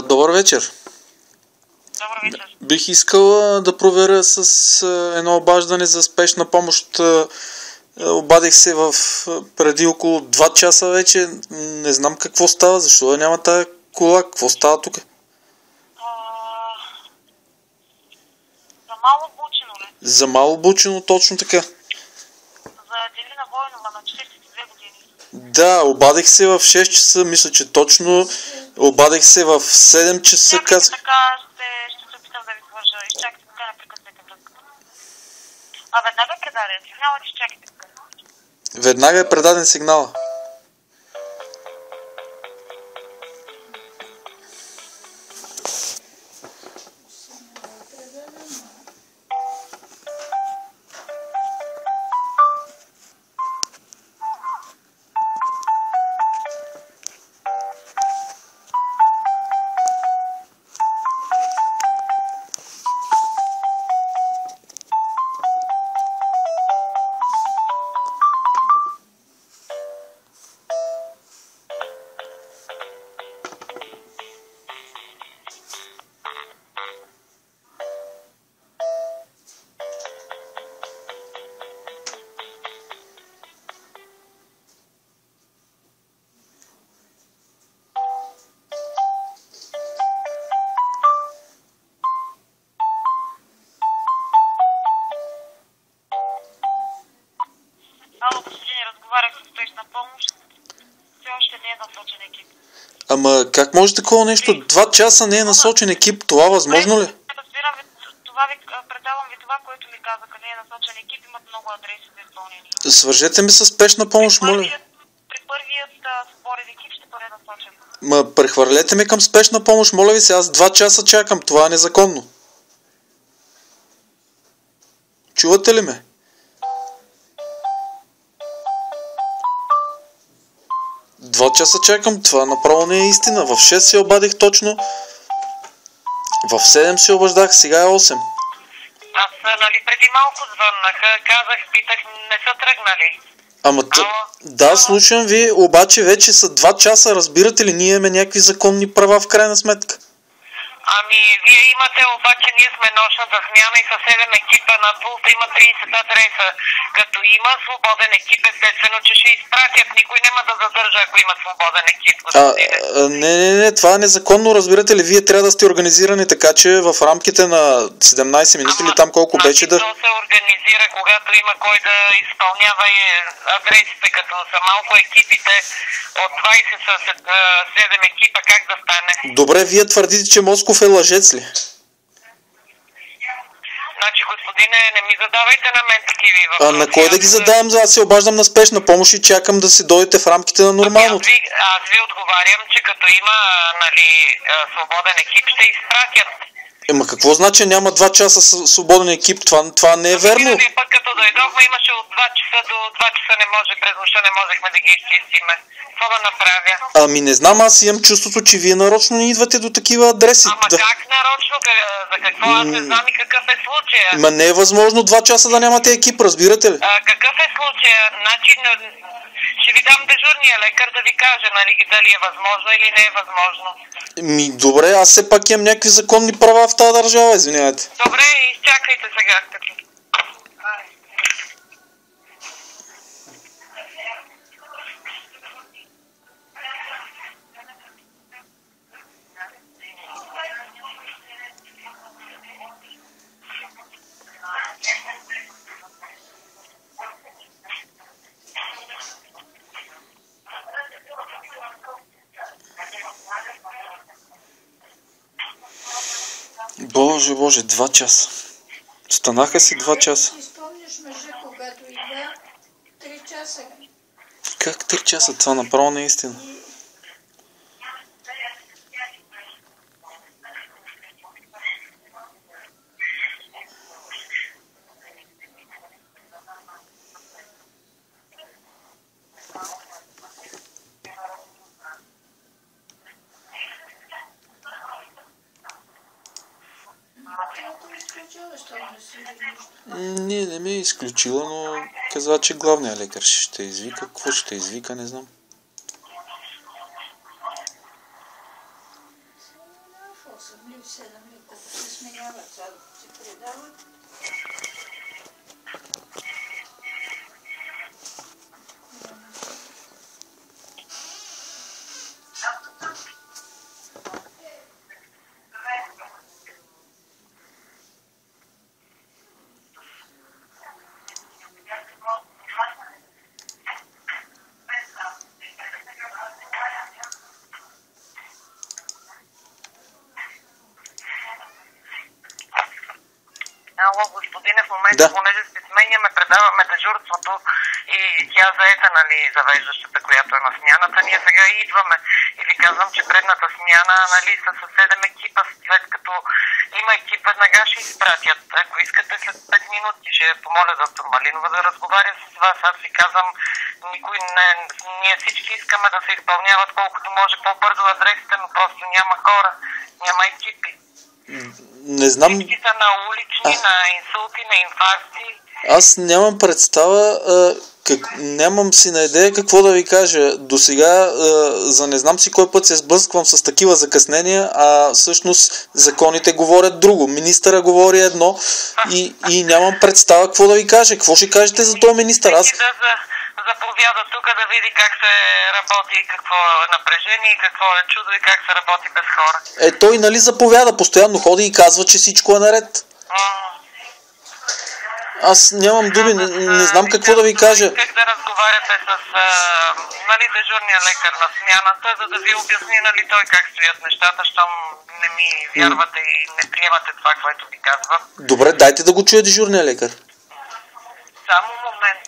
Добър вечер. Добър вечер. Бих искала да проверя с едно обаждане за спешна помощ. Обадих се преди около 2 часа вече. Не знам какво става, защо няма тая кола, какво става тук? За Мало Бучино ли? За Мало Бучино, точно така. За Делина Войнова на 42 години. Да, обадих се в 6 часа, мисля, че точно. Обадих се в 7 часа. Чакайте така, ще се опитам да ви свържа. Изчакайте така, не прекъсвайте връзката. Веднага е предаден сигналът, изчакайте така. Веднага е предаден сигнала. Ало, господин, разговарях с спешна помощ. Все още не е насочен екип. Ама как може такова нещо? 2 часа не е насочен екип, това възможно ли? Разбирам ви, предавам ви това, което ми казаха. Не е насочен екип, имат много адреси за изпълнение. Свържете ми с спешна помощ, моля. При първият свободен екип ще бъде насочен. Прехвърлете ме към спешна помощ, моля ви се, аз 2 часа чакам, това е незаконно. Чувате ли ме? Два часа чакам, това направо не е истина. В 6 се обадих точно, в 7 се обаждах, сега е 8. Аз, преди малко звъннах, казах, питах, не са тръгнали. Да, слушам ви, обаче вече са 2 часа, разбирате ли, ние имаме някакви законни права в крайна сметка. Вие имате, обаче ние сме нощната смяна и със 7 екипа на пулта има 30 адреса. Като има свободен екип, естествено, че ще изпратят. Никой няма да задържа, ако има свободен екип. Не, това е незаконно, разбирате ли, вие трябва да сте организирани така, че в рамките на 17 минути или там колко беше да... То се организира, когато има кой да изпълнява адресите, като са малко екипите, от 20 са 7 екипа, как да стане? Добре, вие твърдите, че Москов е лъжец ли? Значи, господине, не ми задавайте на мен такива въпроси. На кой да ги задавам? Аз се обаждам на спешна помощ и чакам да си дойдете в рамките на нормалното. Аз ви отговарям, че като има свободен екип, ще изпратят. Какво значи няма 2 часа свободен екип? Това не е верно. Пък като дойдохме, имаше от 2 часа до 2 часа не може, през нощта не можехме да ги изчистиме. Какво да направя? Не знам, аз имам чувството, че вие нарочно не идвате до такива адреси. Как нарочно? За какво? Аз не знам и какъв е случая. Не е възможно 2 часа да нямате екип, разбирате ли? Какъв е случая? Значи, ще ви дам дежурния лекар да ви каже, дали е възможно или не е възможно. Добре, аз все пак имам някакви законни права в тази държава, извинявайте. Добре, изчакайте сега. Боже, 2 часа. Станаха си 2 часа. Ти спомняш мъжа, когато идва 3 часа. Как 3 часа? Това направо не е истина. Тя изключил бе, що не си нищо? Не ме е изключила, но каза, че главният лекар ще извика. Какво ще извика, не знам. В 8 ли, в 7 ли, колко се сменяват, сега се предават. Ало, господине, в момента, Да. понеже се сменяме, предаваме дежурството и тя заета, нали, завеждащата, която е на смяната, ние сега идваме. И ви казвам, че предната смяна, нали, са със 7 екипа, след като има екип, веднага ще изпратят. Ако искате след 5 минути, ще помоля доктор Малинова да разговаря с вас. Аз ви казвам, никой не, ние всички искаме да се изпълняват колкото може по-бързо адресите, но просто няма хора, няма екипи. Не знам. Всички са на улични, на инсулти, на инфаркти. Аз нямам представа, нямам си на идея какво да ви кажа. До сега за не знам си кой път се сблъсквам с такива закъснения, а всъщност законите говорят друго. Министъра говори едно и нямам представа какво да ви кажа. Какво ще кажете за този министър? Аз... Да заповяда тук да види как се работи, какво е напрежение, какво е чудо и как се работи без хора. Той нали заповяда, постоянно ходи и казва, че всичко е наред. Аз нямам думи, не знам какво да ви кажа. Как да разговаряте с нали, дежурния лекар на смяната, за да ви обясни нали, той как стоят нещата, щом не ми вярвате и не приемате това, което ви казвам. Добре, дайте да го чуя дежурния лекар. Само момент.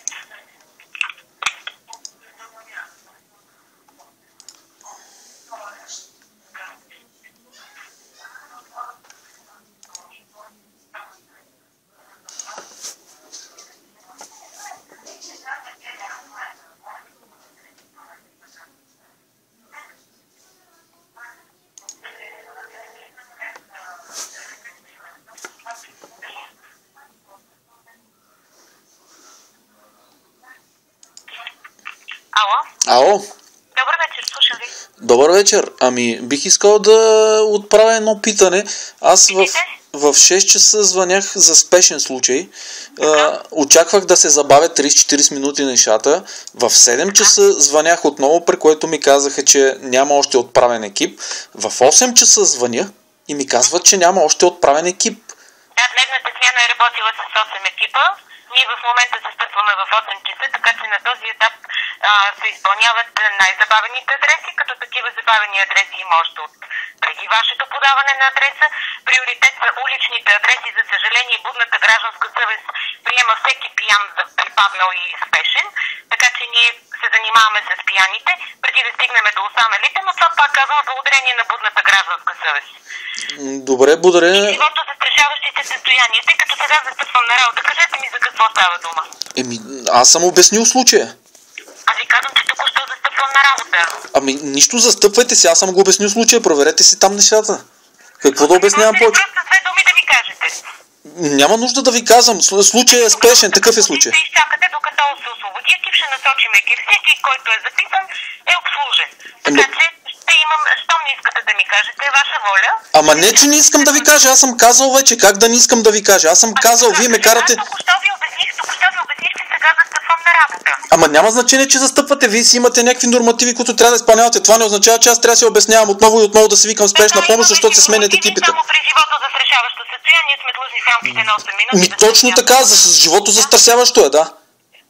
Ало? Добър вечер, слушам ви. Добър вечер. Бих искал да отправя едно питане. Аз в 6 часа звънях за спешен случай. Очаквах да се забавят 30-40 минути нещата. В 7 часа звънях отново, при което ми казаха, че няма още отправен екип. В 8 часа звъня и ми казват, че няма още отправен екип. Да, дневната смяна е работила с 8 екипа. Ние в момента се стъпваме в 8 часа, така че на този етап се изпълняват най-забавените адреси, като такива забавени адреси има още от преди вашето подаване на адреса. Приоритет са уличните адреси, за съжаление будната гражданска съвест приема всеки пиян за припаднал и спешен, така че ние се занимаваме с пияните, преди да стигнем до останалите, но това пак казвам благодарение на будната гражданска съвест. Добре, благодаря. Живото застрашаващите състояния, тъй като сега застъпвам на работа, кажете ми за какво става дума. Аз съм обяснил случая. Аз ви казвам, че току-що застъпвам на работа. Нищо застъпвайте си, аз съм го обяснил случая, проверете си там нещата. Какво да обяснявам повече? Просто две думи да ми кажете. Няма нужда да ви казвам, случай е спешен, такъв е случай. Ще изчакате докато се освободи екип, ще насочим екип. Всеки, който е записан, е обслужен. Така че ще имам, щом не искате да ми кажете, е ваша воля. Не, че не искам да ви кажа, аз съм казал вече, как да не искам да ви кажа, аз съм казал, вие ме карате... Току-що ви обясних, че сега застъпвам на работа. Няма значение, че застъпвате, вие си имате някакви нормативи, които трябва да изпълнявате. Това не означава, че аз трябва да се обяснявам отново и отново да се викам спешна помощ, защото се сменят екипите. Само при живото застрашаващо състояние сме длъжни в рамките на 8 минути. Точно така, за живото застрашаващо е, да.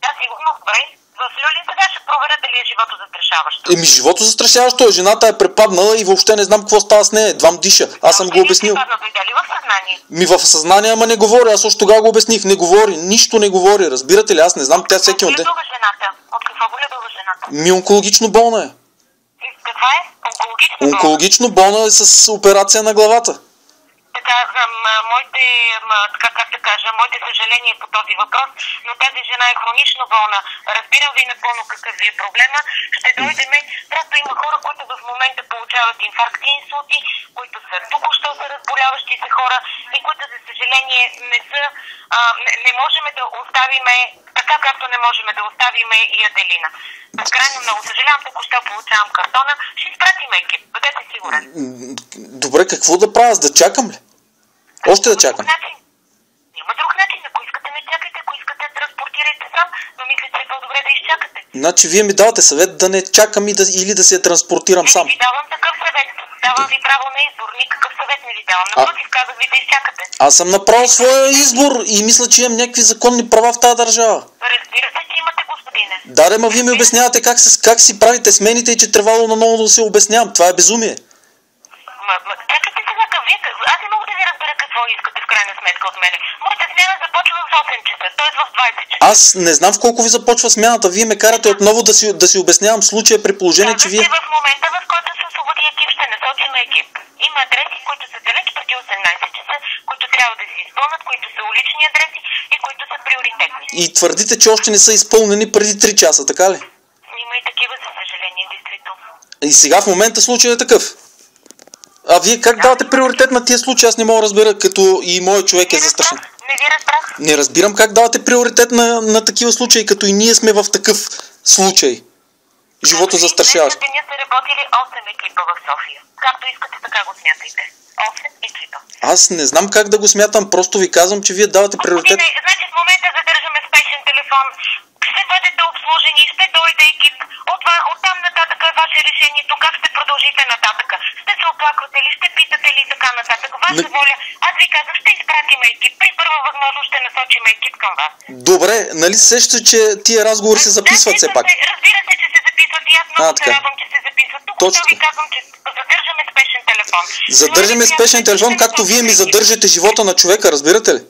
Да, сигурно, добре. В Люлин сега ще проверя дали е живото застрашаващо. Живото застрашаващо е. Жената е препаднала и въобще не знам какво става с нея. Едвам диша. Аз съм го обяснил. В съзнание, ама не говори. Аз още тогава го обясних. Не говори. Нищо не говори. Разбирате ли? Аз не знам. Тя всеки от ден. От какво боледува жената? Онкологично болна е. Каква е? Онкологично болна? Онкологично болна е с операция на главата. така, моите, така как да кажа, моите съжаления по този въпрос, но тази жена е хронично болна. Разбирам ви напълно какъв ви е проблема. Ще дойдеме. Просто има хора, които в момента получават инфаркти и инсулти, които са току-що са разболяващи се хора и които, за съжаление, не можем да оставиме, така както не можем да оставиме и Аделина. Крайно много съжалявам, току-що получавам картона. Ще изпратим екип. Бъдете сигурен. Добре, какво да правя? Да чакам ли? Още да чакам. Няма друг начин. Ако искате, не чакайте. Ако искате, транспортирайте сам. Но мисля, че е по-добре да изчакате. Значи вие ми давате съвет да не чакам или да се транспортирам сам. Не ви давам такъв съвет. Давам ви право на избор. Никакъв съвет не ви давам. Напротив, казах ви да изчакате. Аз съм направил своя избор и мисля, че имам някакви законни права в тази държава. Разбира се, че имате, господине. Да, ма вие ми обяснявате как си правите смените и че трябвало наново да се обяснявам. Това е безумие. Чакайте сега към вие. Аз не мога да ви разбера какво искате в крайна сметка от мене. Моята смяна започва в 8 часа, т.е. в 20 часа. Аз не знам в колко ви започва смяната. Вие ме карате отново да си обяснявам случая при положение, че вие... В момента, в който се освободи екип, ще насочим екип. Има адреси, които са далеч преди 18 часа, които трябва да се изпълнят, които са улични адреси и които са приоритетни. И твърдите, че още не са изпълнени преди 3 часа, така ли? Има и такива, за съжаление, действително. И сега в момента случай е такъв. А вие как давате приоритет на тия случаи? Аз не мога да разбера, като и моят човек е застрашен. Не ви разбрах. Не разбирам как давате приоритет на такива случаи, като и ние сме в такъв случай. Живото застрашаващ. Днес са работили 8 екипа в София. Както искате, така го смятайте. 8 екипа. Аз не знам как да го смятам, просто ви казвам, че вие давате приоритет. Значи в момента задържаме спешен телефон. Ще бъдете обслужени, ще дойде екип. Оттам нататък е ваше решението. Как ще продължите нататък? Ще се оплаквате ли, ще питате ли така нататък? Ваша воля. Аз ви казах, ще изпратим екип. При първа възможност ще насочим екип към вас. Добре, нали сещате, че тия разговори се записват все пак? Разбира се, че се записват и аз много се радвам, че се записват. Тук ви казвам, че задържаме спешен телефон. Задържаме спешен телефон, както вие ми задържате живота на човека, разбирате ли?